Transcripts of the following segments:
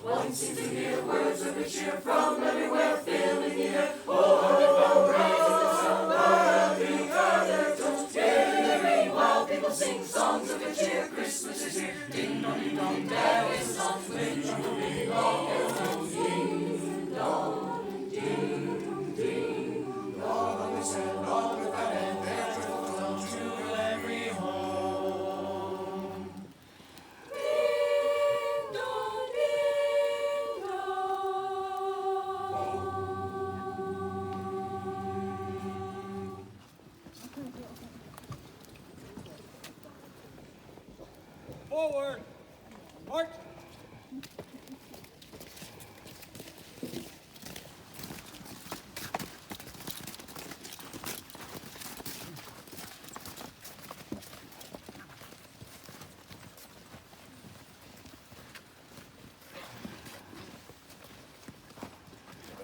One seems to hear words of good cheer from everywhere, filling the air. Oh, hark, raises the sun, other tones, in the rain, while people sing songs of good cheer. Christmas is here. Ding dong, ding dong, there is a song. When jingle ring, all carols go. Ding dong, ding ding. All on this and all without end, their joyful tones to every home. Ding dong, ding dong. Forward! March!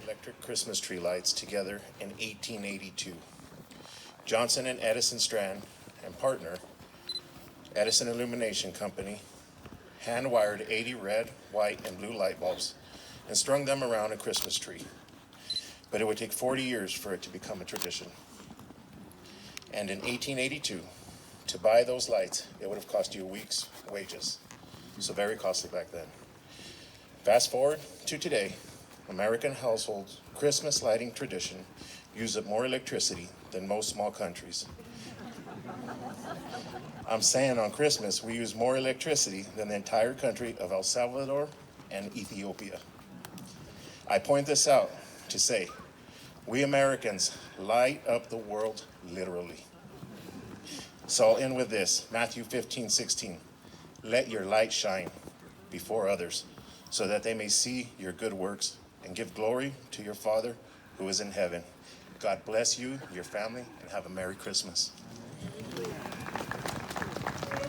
Electric Christmas tree lights together in 1882. Johnson and Edison Strand and partner, Edison Illumination Company, hand-wired 80 red, white, and blue light bulbs and strung them around a Christmas tree. But it would take 40 years for it to become a tradition. And in 1882, to buy those lights, it would have cost you a week's wages. So very costly back then. Fast forward to today, American households' Christmas lighting tradition use up more electricity than most small countries. I'm saying on Christmas, we use more electricity than the entire country of El Salvador and Ethiopia. I point this out to say, we Americans light up the world literally. So I'll end with this, Matthew 15:16. Let your light shine before others, so that they may see your good works and give glory to your Father who is in heaven. God bless you, your family, and have a Merry Christmas.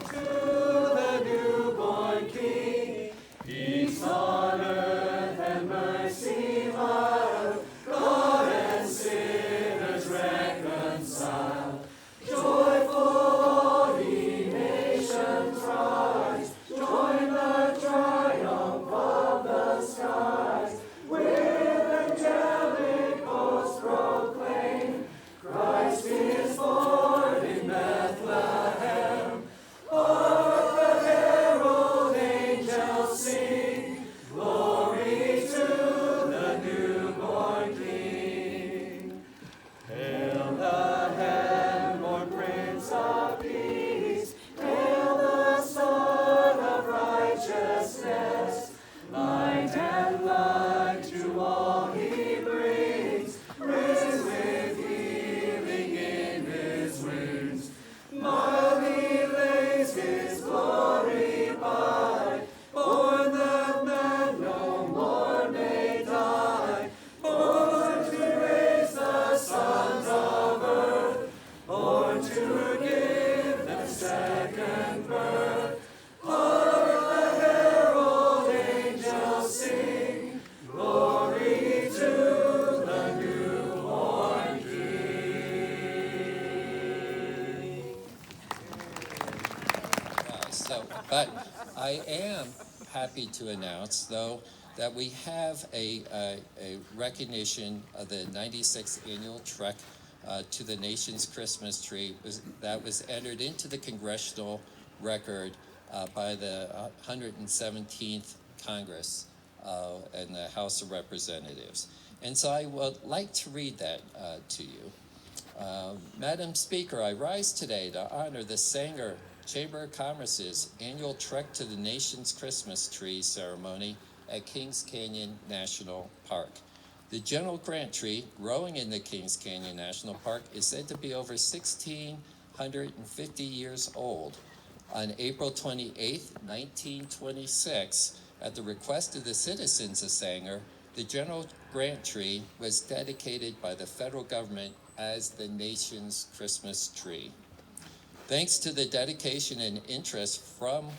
To the newborn King, peace on earth and mercy mild, God and sinners reconciled. Joyful all ye nations rise, join the triumph of the skies. With angelic hosts proclaim, Christ is born in Bethlehem. Hark the herald angels sing, glory to the newborn King. Hail the heaven-born Prince of Peace, hail the Son of Righteousness. Light and light to all he brings, risen with healing in his wings. Mildly lays his glory by, born that man no more may die, born to raise the sons of earth, born to give them second birth. Hark the herald angels sing, glory to the newborn King. But I am happy to announce, though, that we have a recognition of the 96th annual trek to the nation's Christmas tree that was entered into the Congressional Record by the 117th Congress and the House of Representatives. And so I would like to read that to you. Madam Speaker, I rise today to honor the Sanger Chamber of Commerce's annual Trek to the Nation's Christmas Tree ceremony at Kings Canyon National Park. The General Grant tree growing in the Kings Canyon National Park is said to be over 1,650 years old. On April 28, 1926, at the request of the citizens of Sanger, the General Grant tree was dedicated by the federal government as the nation's Christmas tree. Thanks to the dedication and interest from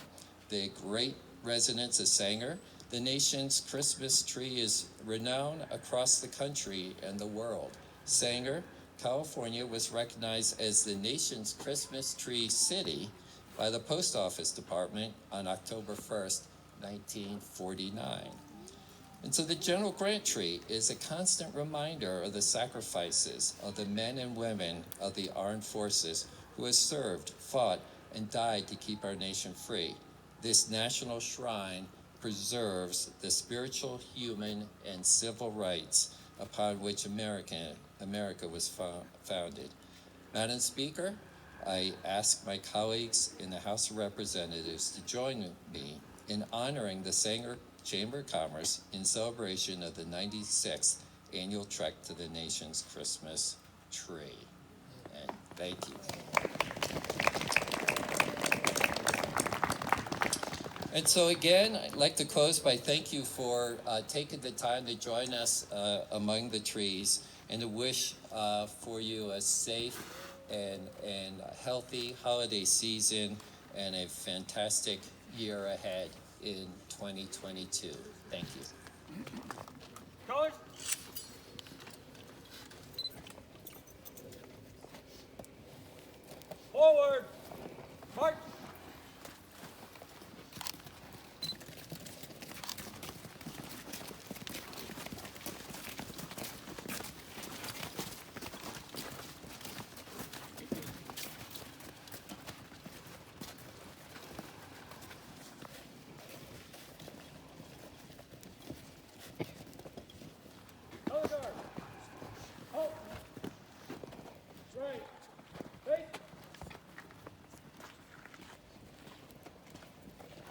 the great residents of Sanger, the nation's Christmas tree is renowned across the country and the world. Sanger, California was recognized as the nation's Christmas tree city by the Post Office Department on October 1st, 1949. And so the General Grant Tree is a constant reminder of the sacrifices of the men and women of the armed forces who have served, fought, and died to keep our nation free. This national shrine preserves the spiritual, human, and civil rights upon which America was founded. Madam Speaker, I ask my colleagues in the House of Representatives to join me in honoring the Sanger Chamber of Commerce in celebration of the 96th annual trek to the nation's Christmas tree. And thank you. And so again, I'd like to close by thank you for taking the time to join us among the trees, and to wish for you a safe and healthy holiday season and a fantastic year ahead in 2022. Thank you. Colors. Forward. March. Color guard. Halt. Straight. Face.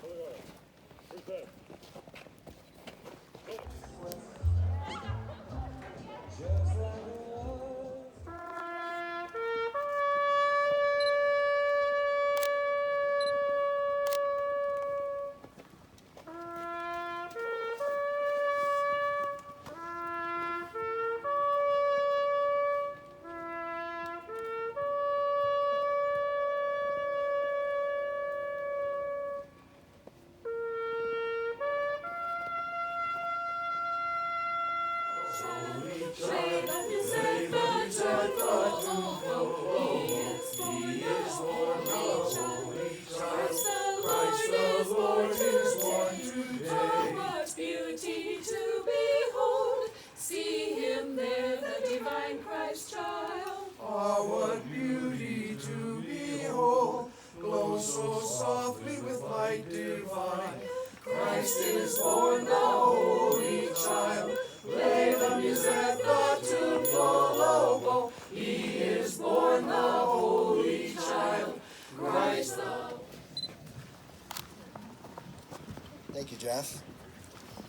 Color guard. Present. Thank you, Jeff.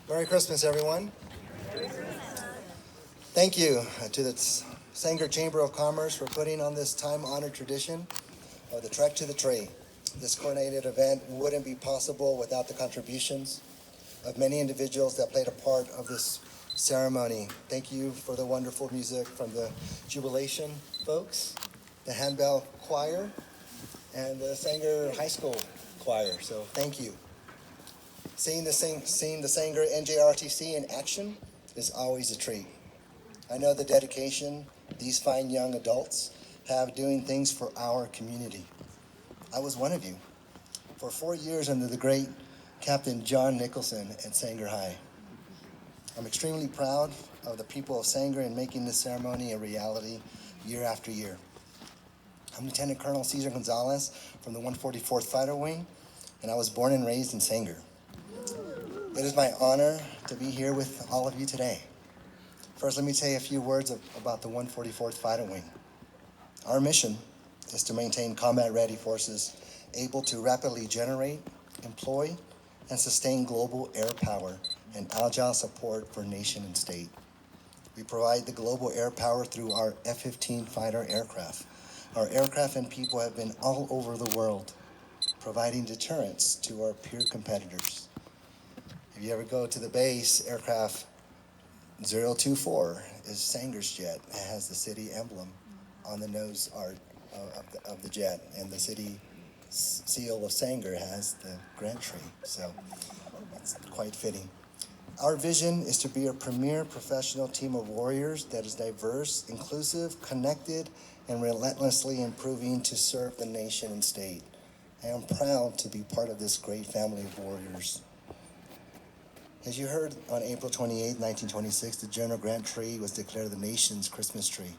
Merry Christmas, everyone. Thank you to the Sanger Chamber of Commerce for putting on this time-honored tradition of the Trek to the Tree. This coordinated event wouldn't be possible without the contributions of many individuals that played a part of this ceremony. Thank you for the wonderful music from the Jubilation folks, the Handbell Choir, and the Sanger High School Choir. So thank you. Seeing the Sanger NJROTC in action is always a treat. I know the dedication these fine young adults have doing things for our community. I was one of you for 4 years under the great Captain John Nicholson at Sanger High. I'm extremely proud of the people of Sanger in making this ceremony a reality year after year. I'm Lieutenant Colonel Cesar Gonzalez from the 144th Fighter Wing, and I was born and raised in Sanger. It is my honor to be here with all of you today. First, let me tell you a few words about the 144th Fighter Wing. Our mission is to maintain combat-ready forces able to rapidly generate, employ, and sustain global air power and agile support for nation and state. We provide the global air power through our F-15 fighter aircraft. Our aircraft and people have been all over the world, providing deterrence to our peer competitors. If you ever go to the base, Aircraft 024 is Sanger's jet. It has the city emblem on the nose art of the jet, and the city seal of Sanger has the grant tree, so it's quite fitting. Our vision is to be a premier professional team of warriors that is diverse, inclusive, connected, and relentlessly improving to serve the nation and state. I am proud to be part of this great family of warriors. As you heard, on April 28, 1926, the General Grant Tree was declared the nation's Christmas tree.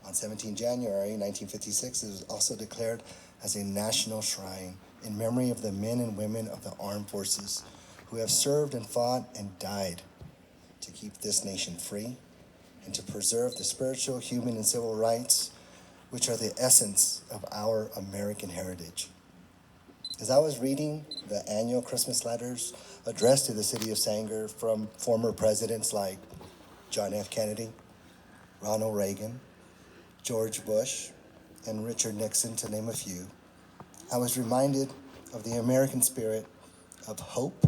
On 17 January 1956, it was also declared as a national shrine in memory of the men and women of the armed forces who have served and fought and died to keep this nation free and to preserve the spiritual, human, and civil rights, which are the essence of our American heritage. As I was reading the annual Christmas letters addressed to the city of Sanger from former presidents like John F. Kennedy, Ronald Reagan, George Bush, and Richard Nixon, to name a few, I was reminded of the American spirit of hope,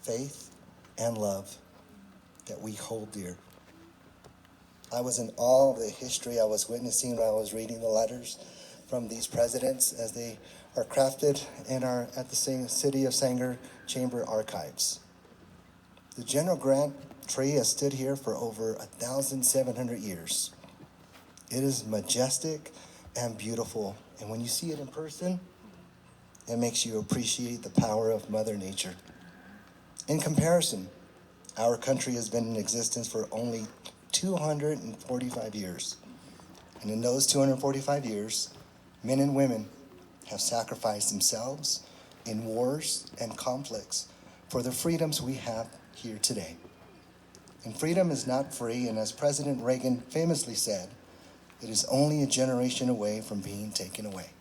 faith, and love that we hold dear. I was in awe of the history I was witnessing when I was reading the letters from these presidents as they are crafted and are at the City of Sanger Chamber archives. The General Grant Tree has stood here for over 1,700 years. It is majestic and beautiful, and when you see it in person, it makes you appreciate the power of Mother Nature. In comparison, our country has been in existence for only 245 years. And in those 245 years, men and women have sacrificed themselves in wars and conflicts for the freedoms we have here today. And freedom is not free, and as President Reagan famously said, it is only a generation away from being taken away.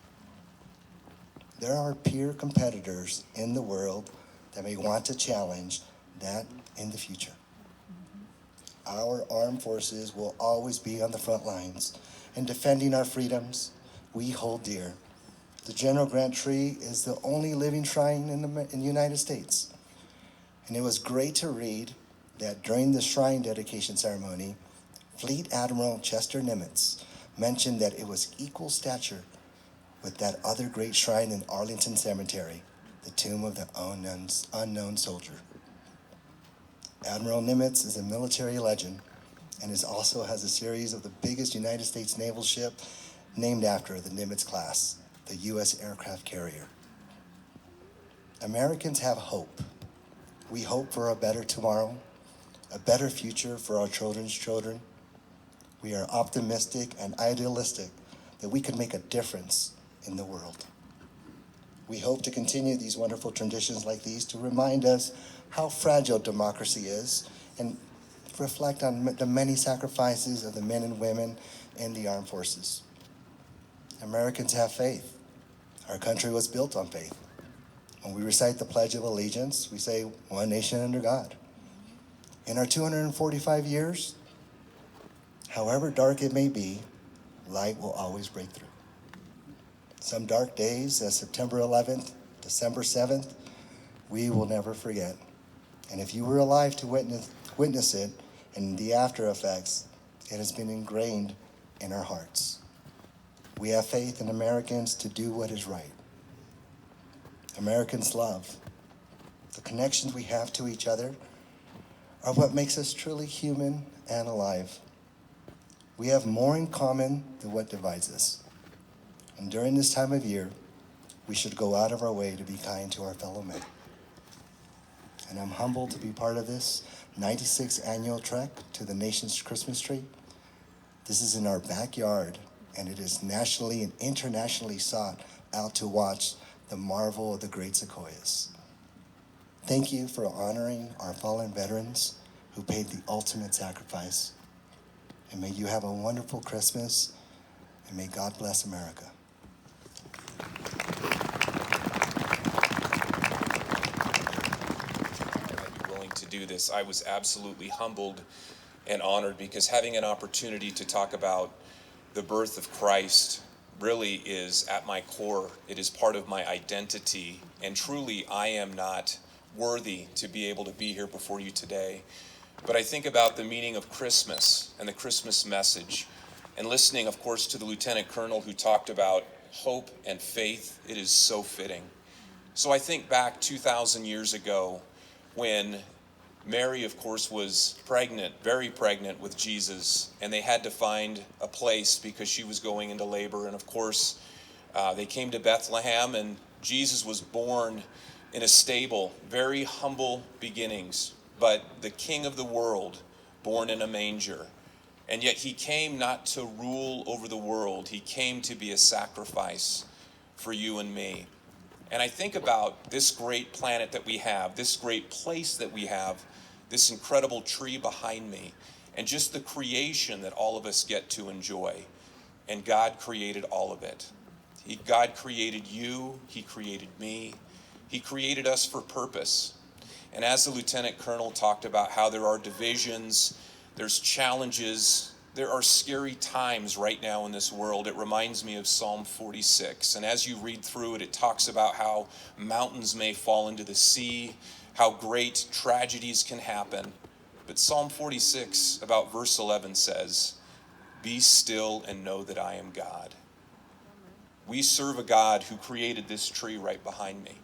There are peer competitors in the world that may want to challenge that in the future. Our armed forces will always be on the front lines in defending our freedoms we hold dear. The General Grant Tree is the only living shrine in the United States. And it was great to read that during the shrine dedication ceremony, Fleet Admiral Chester Nimitz mentioned that it was equal stature with that other great shrine in Arlington Cemetery, the tomb of the unknown soldier. Admiral Nimitz is a military legend and also has a series of the biggest United States naval ship named after the Nimitz class, the U.S. aircraft carrier. Americans have hope. We hope for a better tomorrow, a better future for our children's children. We are optimistic and idealistic that we can make a difference in the world. We hope to continue these wonderful traditions like these to remind us how fragile democracy is and reflect on the many sacrifices of the men and women in the armed forces. Americans have faith. Our country was built on faith. When we recite the Pledge of Allegiance, we say, one nation under God. In our 245 years, however dark it may be, light will always break through. Some dark days, as September 11th, December 7th, we will never forget. And if you were alive to witness it and the after effects, it has been ingrained in our hearts. We have faith in Americans to do what is right. Americans love. The connections we have to each other are what makes us truly human and alive. We have more in common than what divides us. And during this time of year, we should go out of our way to be kind to our fellow men. And I'm humbled to be part of this 96th annual trek to the nation's Christmas tree. This is in our backyard, and it is nationally and internationally sought out to watch the marvel of the great sequoias. Thank you for honoring our fallen veterans who paid the ultimate sacrifice. And may you have a wonderful Christmas, and may God bless America. Willing to do this. I was absolutely humbled and honored because having an opportunity to talk about the birth of Christ really is at my core. It is part of my identity, and truly I am not worthy to be able to be here before you today. But I think about the meaning of Christmas and the Christmas message, And listening, of course, to the Lieutenant Colonel who talked about hope and faith, it is so fitting. So I think back 2,000 years ago when Mary, of course, was pregnant, very pregnant with Jesus, and they had to find a place because she was going into labor. And of course, they came to Bethlehem, and Jesus was born in a stable, very humble beginnings, but the King of the world, born in a manger. And yet he came not to rule over the world. He came to be a sacrifice for you and me. And I think about this great planet that we have, this great place that we have, this incredible tree behind me, and just the creation that all of us get to enjoy. And God created all of it. God created you. He created me. He created us for purpose. And as the Lieutenant Colonel talked about how there are divisions, there's challenges, there are scary times right now in this world. It reminds me of Psalm 46. And as you read through it, it talks about how mountains may fall into the sea, how great tragedies can happen. But Psalm 46, about verse 11 says, "Be still and know that I am God." We serve a God who created this tree right behind me.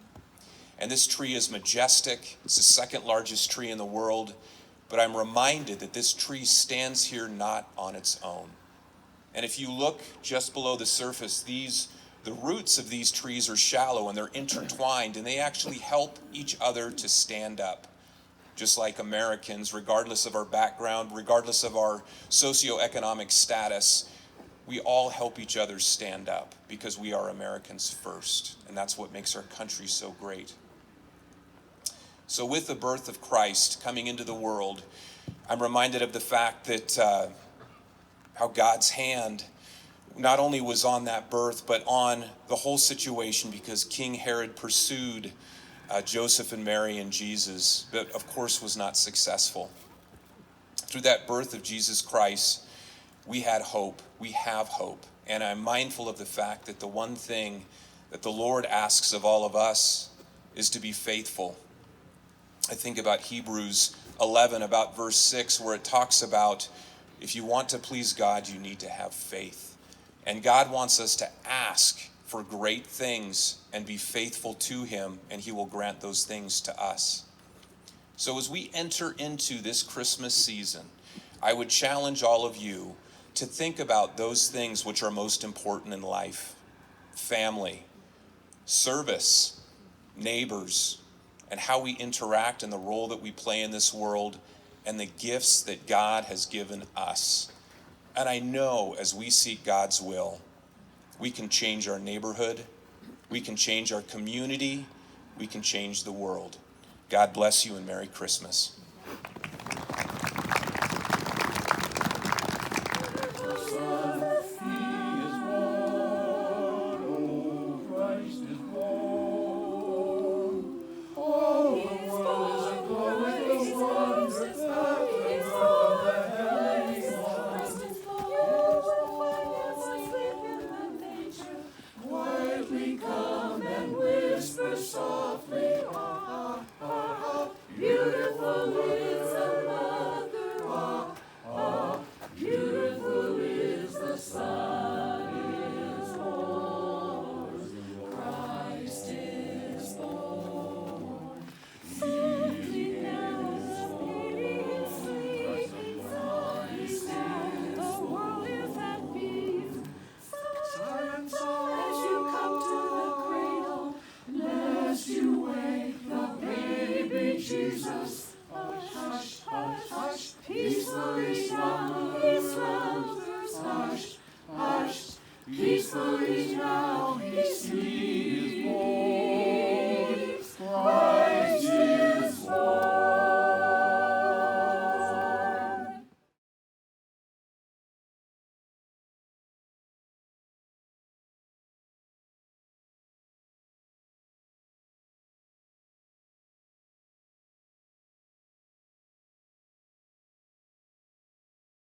And this tree is majestic. It's the second largest tree in the world. But I'm reminded that this tree stands here not on its own. And if you look just below the surface, the roots of these trees are shallow and they're intertwined, and they actually help each other to stand up. Just like Americans, regardless of our background, regardless of our socioeconomic status, we all help each other stand up because we are Americans first. And that's what makes our country so great. So with the birth of Christ coming into the world, I'm reminded of the fact that how God's hand not only was on that birth, but on the whole situation, because King Herod pursued Joseph and Mary and Jesus, but of course was not successful. Through that birth of Jesus Christ, we had hope. We have hope. And I'm mindful of the fact that the one thing that the Lord asks of all of us is to be faithful. I think about Hebrews 11, about verse 6, where it talks about if you want to please God, you need to have faith. And God wants us to ask for great things and be faithful to him, and he will grant those things to us. So as we enter into this Christmas season, I would challenge all of you to think about those things which are most important in life: family, service, neighbors, and how we interact and the role that we play in this world, and the gifts that God has given us. And I know as we seek God's will, we can change our neighborhood, we can change our community, we can change the world. God bless you and Merry Christmas.